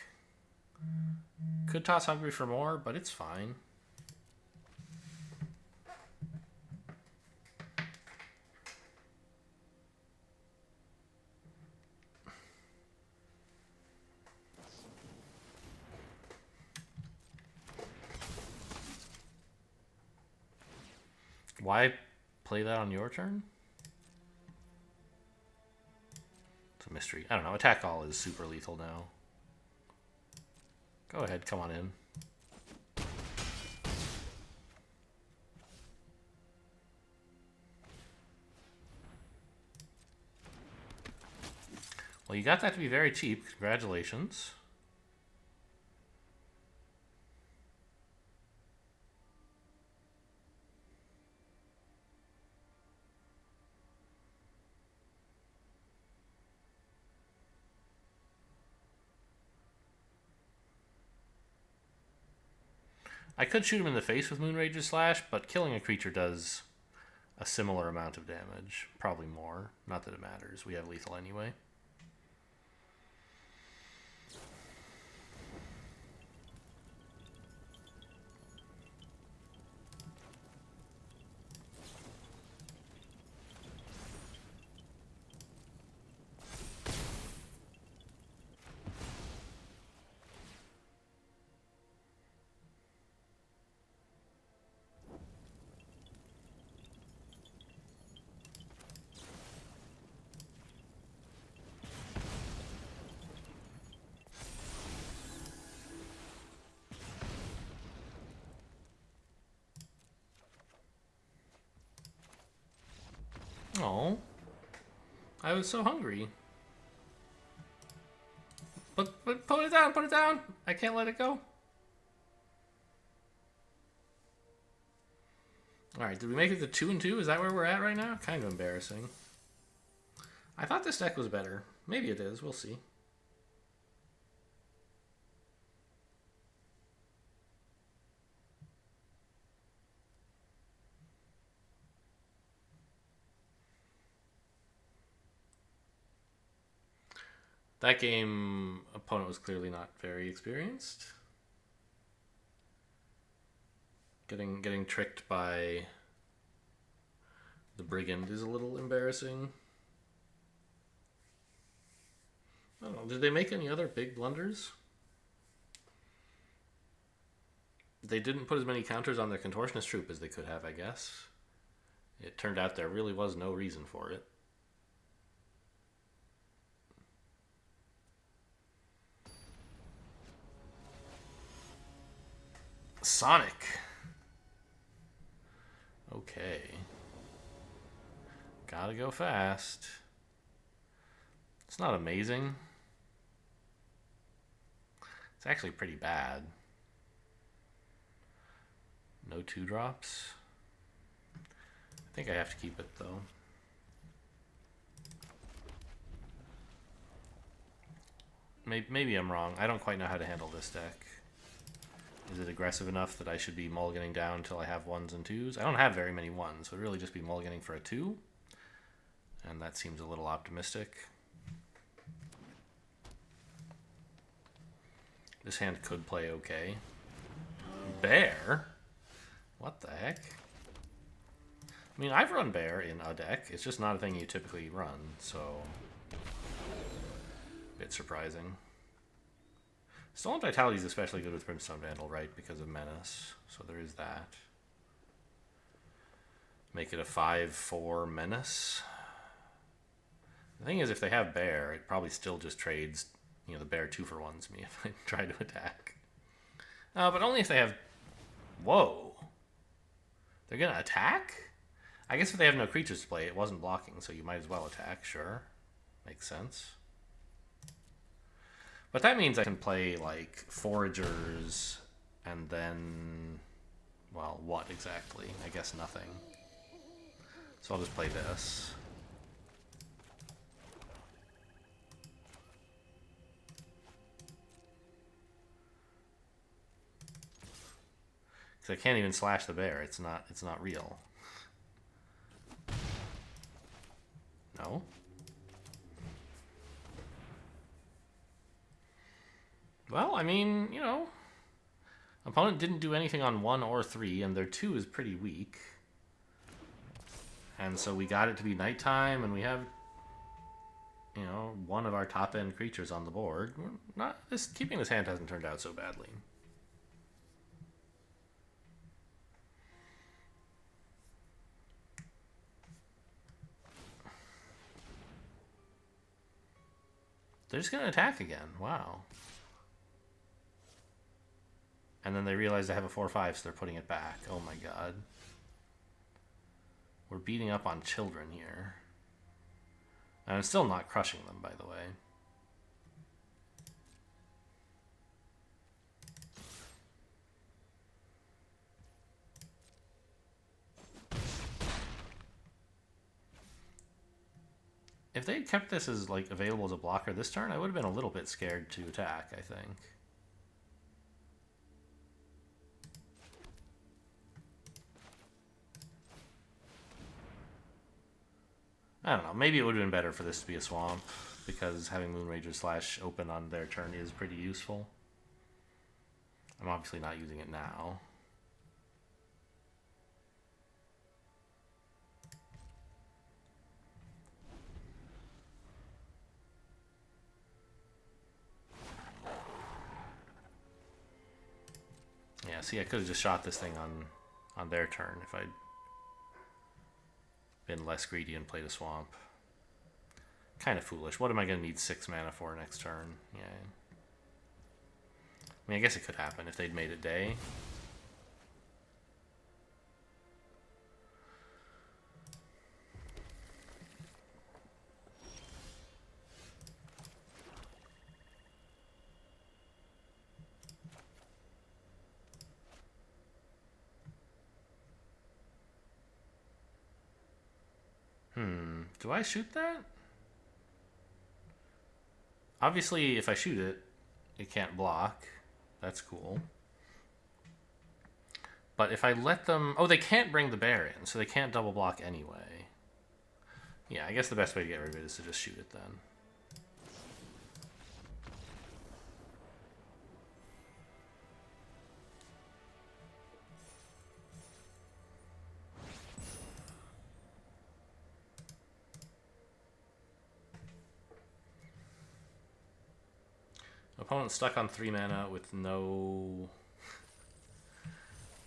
Could toss Hungry for more, but it's fine. Why play that on your turn? It's a mystery. I don't know. Attack all is super lethal now. Go ahead, come on in. Well, you got that to be very cheap. Congratulations. I could shoot him in the face with Moonrager's Slash, but killing a creature does a similar amount of damage. Probably more. Not that it matters. We have lethal anyway. Oh, I was so hungry. But put it down, put it down. I can't let it go. All right, did we make it to 2-2? Is that where we're at right now? Kind of embarrassing. I thought this deck was better. Maybe it is. We'll see. That game, opponent was clearly not very experienced. Getting tricked by the Brigand is a little embarrassing. I don't know. Did they make any other big blunders? They didn't put as many counters on their Contortionist Troop as they could have, I guess. It turned out there really was no reason for it. Sonic. Okay. Gotta go fast. It's not amazing. It's actually pretty bad. No 2-drops. I think I have to keep it though. Maybe I'm wrong. I don't quite know how to handle this deck. Is it aggressive enough that I should be mulliganing down until I have 1s and 2s? I don't have very many 1s, so it'd really just be mulliganing for a 2. And that seems a little optimistic. This hand could play okay. Bear? What the heck? I mean, I've run Bear in a deck. It's just not a thing you typically run, so... a bit surprising. Stolen Vitality is especially good with Brimstone Vandal, right? Because of Menace. So there is that. Make it a 5/4 Menace. The thing is, if they have Bear, it probably still just trades, you know, the Bear 2-for-1s me if I try to attack. But only if they have... Whoa. They're gonna attack? I guess if they have no creatures to play, it wasn't blocking, so you might as well attack, sure. Makes sense. But that means I can play, like, Foragers, and then... well, what exactly? I guess nothing. So I'll just play this. Because I can't even slash the bear. It's not real. No? Well, I mean, you know, opponent didn't do anything on 1 or 3, and their 2 is pretty weak. And so we got it to be nighttime, and we have, you know, one of our top-end creatures on the board. Keeping this hand hasn't turned out so badly. They're just going to attack again. Wow. And then they realize they have a 4/5, so they're putting it back. Oh my god. We're beating up on children here. And I'm still not crushing them, by the way. If they had kept this as, like, available as a blocker this turn, I would have been a little bit scared to attack, I think. I don't know. Maybe it would have been better for this to be a swamp, because having Moonrager / open on their turn is pretty useful. I'm obviously not using it now. Yeah, see, I could have just shot this thing on their turn if I'd been less greedy and played a swamp. Kind of foolish. What am I going to need 6 mana for next turn? Yeah. I mean, I guess it could happen if they'd made it day. Do I shoot that? Obviously, if I shoot it, it can't block. That's cool. But if I let them... Oh, they can't bring the bear in, so they can't double block anyway. Yeah, I guess the best way to get rid of it is to just shoot it then. Opponent stuck on 3 mana with no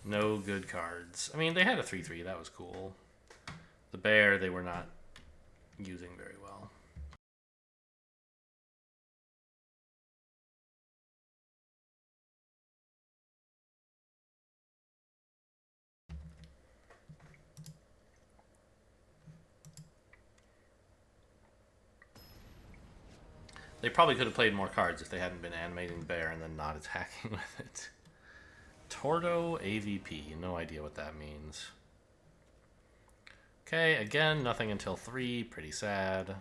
good cards. I mean, they had a 3/3. That was cool. The bear, they were not using very well. They probably could have played more cards if they hadn't been animating the bear and then not attacking with it. Tordo AVP. No idea what that means. Okay, again, nothing until 3. Pretty sad.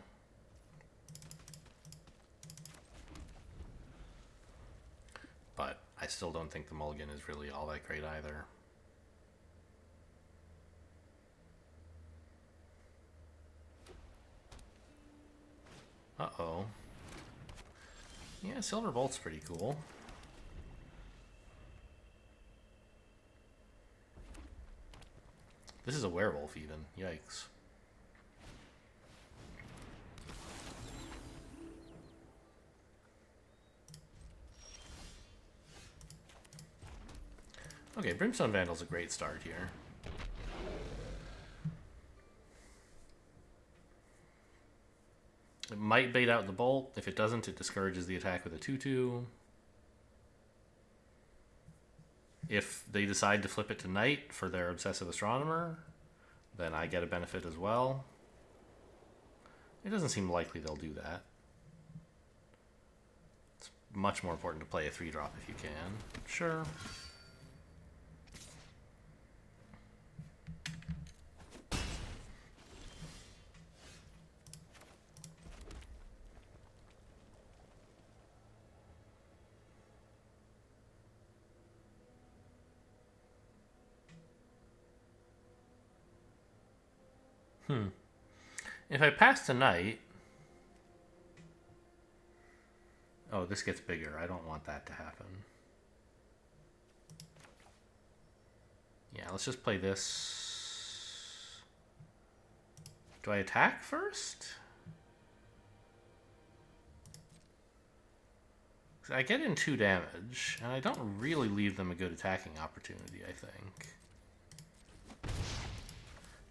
But I still don't think the mulligan is really all that great either. Uh-oh. Yeah, Silver Bolt's pretty cool. This is a werewolf even. Yikes. Okay, Brimstone Vandal's a great start here. It might bait out the bolt. If it doesn't, it discourages the attack with a 2/2. If they decide to flip it to Knight for their Obsessive Astronomer, then I get a benefit as well. It doesn't seem likely they'll do that. It's much more important to play a 3-drop if you can. Sure. If I pass tonight... Oh, this gets bigger. I don't want that to happen. Yeah, let's just play this. Do I attack first? I get in 2 damage, and I don't really leave them a good attacking opportunity, I think.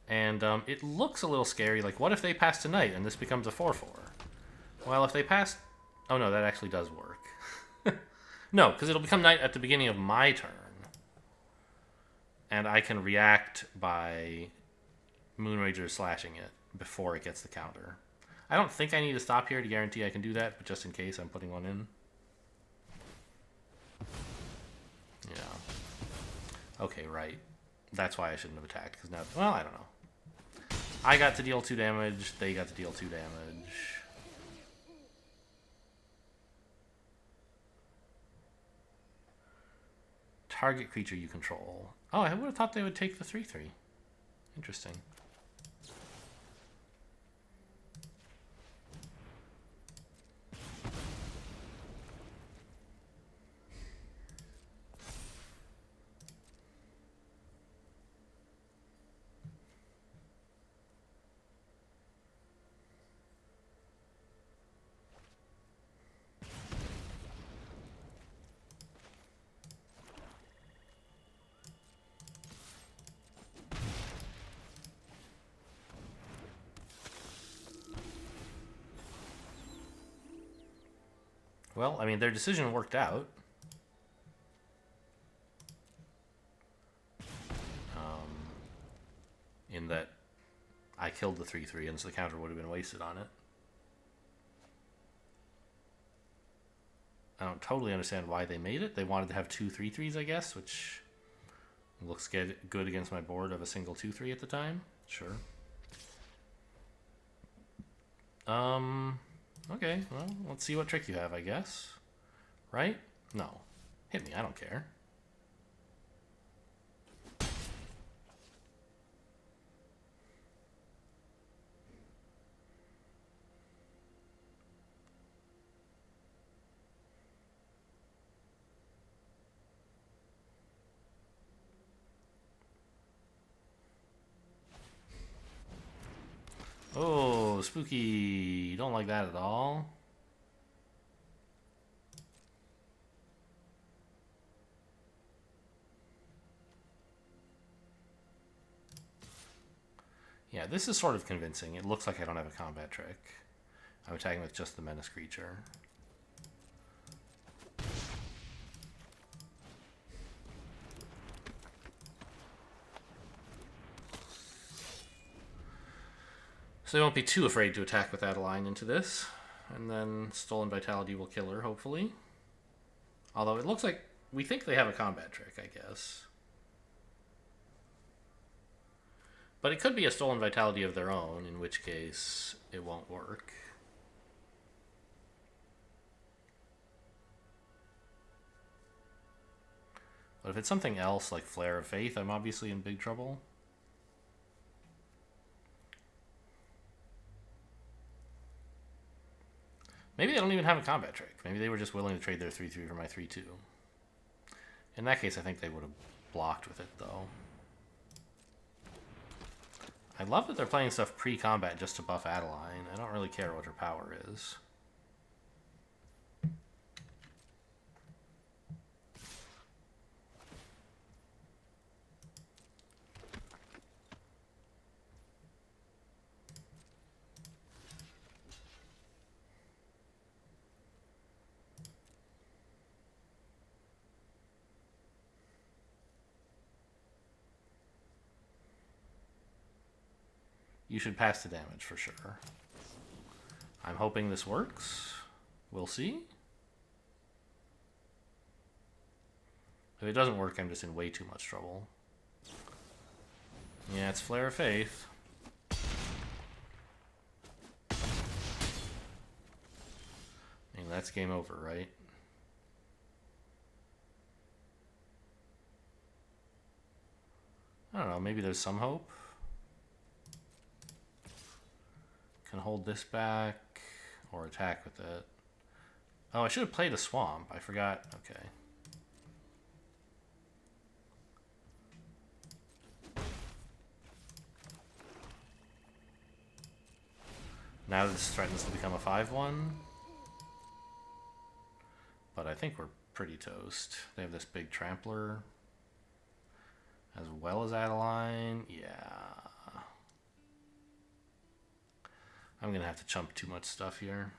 And it looks a little scary. Like, what if they pass tonight and this becomes a 4/4? Well, if they pass... Oh, no, that actually does work. No, because it'll become night at the beginning of my turn. And I can react by Moonrager slashing it before it gets the counter. I don't think I need to stop here to guarantee I can do that, but just in case, I'm putting one in. Yeah. Okay, right. That's why I shouldn't have attacked, because now... Well, I don't know. I got to deal 2 damage, they got to deal 2 damage. Target creature you control. Oh, I would have thought they would take the 3/3. Interesting. Well, I mean, their decision worked out. In that I killed the 3/3, and so the counter would have been wasted on it. I don't totally understand why they made it. They wanted to have 2 3/3s, I guess, which looks good against my board of a single 2/3 at the time. Sure. Okay, well, let's see what trick you have, I guess. Right? No. Hit me, I don't care. Oh, spooky. Don't like that at all. Yeah, this is sort of convincing. It looks like I don't have a combat trick. I'm attacking with just the menace creature. So they won't be too afraid to attack with Adeline into this. And then Stolen Vitality will kill her, hopefully. Although it looks like we think they have a combat trick, I guess. But it could be a Stolen Vitality of their own, in which case it won't work. But if it's something else, like Flare of Faith, I'm obviously in big trouble. Maybe they don't even have a combat trick. Maybe they were just willing to trade their 3-3 for my 3-2. In that case, I think they would have blocked with it, though. I love that they're playing stuff pre-combat just to buff Adeline. I don't really care what her power is. You should pass the damage for sure. I'm hoping this works. We'll see. If it doesn't work, I'm just in way too much trouble. Yeah, it's Flare of Faith. I mean, that's game over, right? I don't know, maybe there's some hope. Can hold this back or attack with it. Oh, I should have played a swamp. I forgot. Okay. Now this threatens to become a 5-1. But I think we're pretty toast. They have this big trampler. As well as Adeline. Yeah. I'm going to have to chump too much stuff here.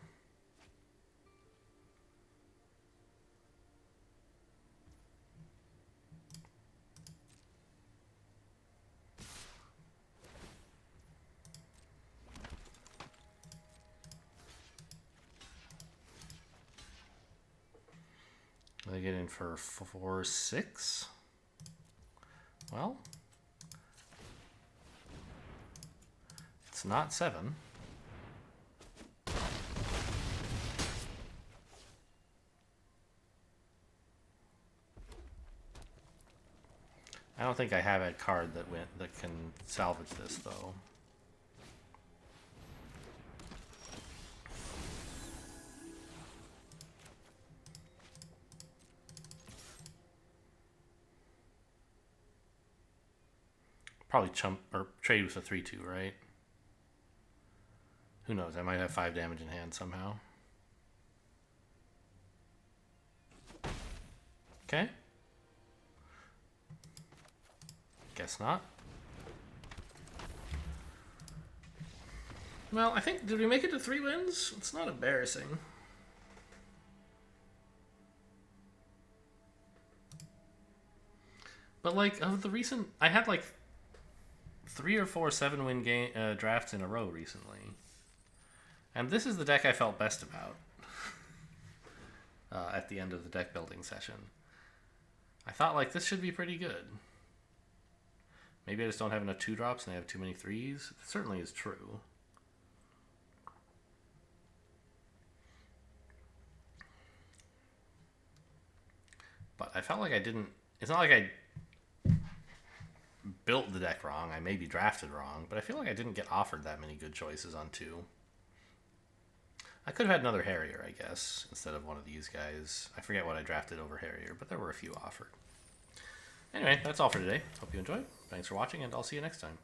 They get in for 4-6. Well, it's not 7. I don't think I have a card that can salvage this though. Probably chump or trade with a 3-2, right? Who knows? I might have 5 damage in hand somehow. Okay. Guess not. Well, I think, did we make it to 3 wins? It's not embarrassing. But like, of the recent, I had like 3 or 4 7-win game drafts in a row recently. And this is the deck I felt best about at the end of the deck building session. I thought like, this should be pretty good. Maybe I just don't have enough 2-drops and I have too many 3s. It certainly is true. But I felt like I didn't... It's not like I built the deck wrong. I maybe drafted wrong, but I feel like I didn't get offered that many good choices on 2. I could have had another Harrier, I guess, instead of one of these guys. I forget what I drafted over Harrier, but there were a few offered. Anyway, that's all for today. Hope you enjoyed. Thanks for watching, and I'll see you next time.